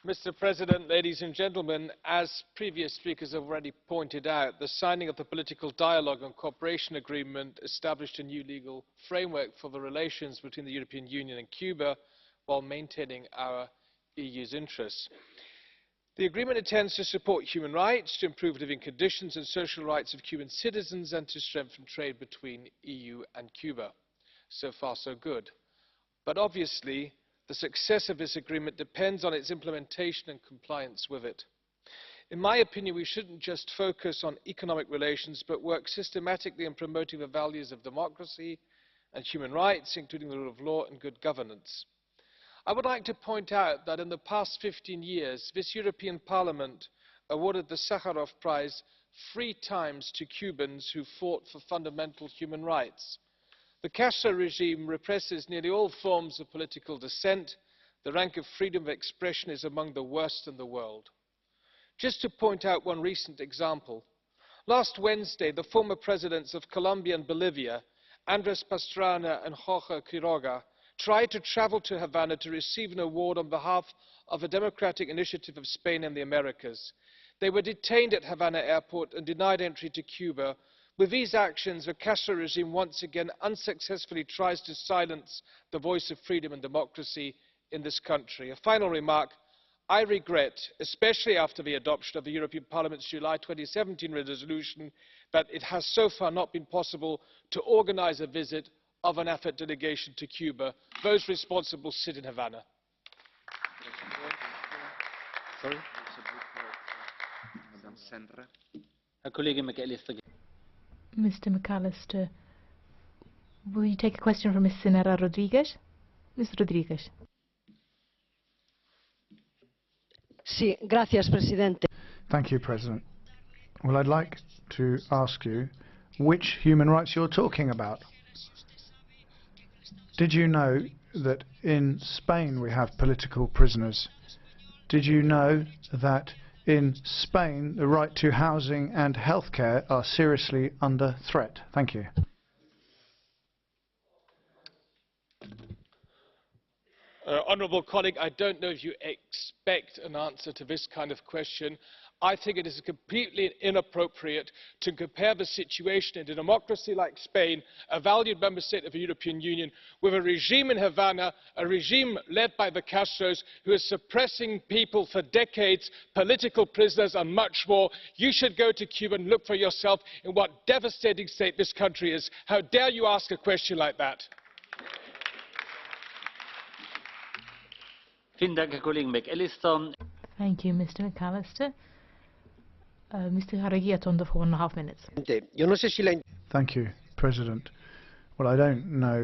Mr. President, ladies and gentlemen, as previous speakers have already pointed out, the signing of the Political Dialogue and Cooperation Agreement established a new legal framework for the relations between the European Union and Cuba while maintaining our EU's interests. The agreement intends to support human rights, to improve living conditions and social rights of Cuban citizens, and to strengthen trade between EU and Cuba. So far, so good. But obviously, the success of this agreement depends on its implementation and compliance with it. In my opinion, we shouldn't just focus on economic relations, but work systematically in promoting the values of democracy and human rights, including the rule of law and good governance. I would like to point out that in the past 15 years, this European Parliament awarded the Sakharov Prize 3 times to Cubans who fought for fundamental human rights. The Castro regime represses nearly all forms of political dissent. The rank of freedom of expression is among the worst in the world. Just to point out one recent example, last Wednesday, the former presidents of Colombia and Bolivia, Andrés Pastrana and Jorge Quiroga, tried to travel to Havana to receive an award on behalf of a democratic initiative of Spain and the Americas. They were detained at Havana airport and denied entry to Cuba. With these actions, the Castro regime once again unsuccessfully tries to silence the voice of freedom and democracy in this country. A final remark. I regret, especially after the adoption of the European Parliament's July 2017 resolution, that it has so far not been possible to organise a visit of an AFET delegation to Cuba. Those responsible sit in Havana. Sorry? Mr. McAllister, will you take a question from Ms. Senera Rodriguez? Ms. Rodriguez. Sí, gracias, Presidente. Thank you, President. Well, I'd like to ask you which human rights you're talking about. Did you know that in Spain we have political prisoners? Did you know that in Spain the right to housing and healthcare are seriously under threat? Thank you. Honourable colleague, I don't know if you expect an answer to this kind of question. I think it is completely inappropriate to compare the situation in a democracy like Spain, a valued member state of the European Union, with a regime in Havana, a regime led by the Castros, who is suppressing people for decades, political prisoners and much more. You should go to Cuba and look for yourself in what devastating state this country is. How dare you ask a question like that? Thank you, Mr. McAllister. Mr. Haragiaton, the 4.5 minutes. Thank you, President. Well, I don't know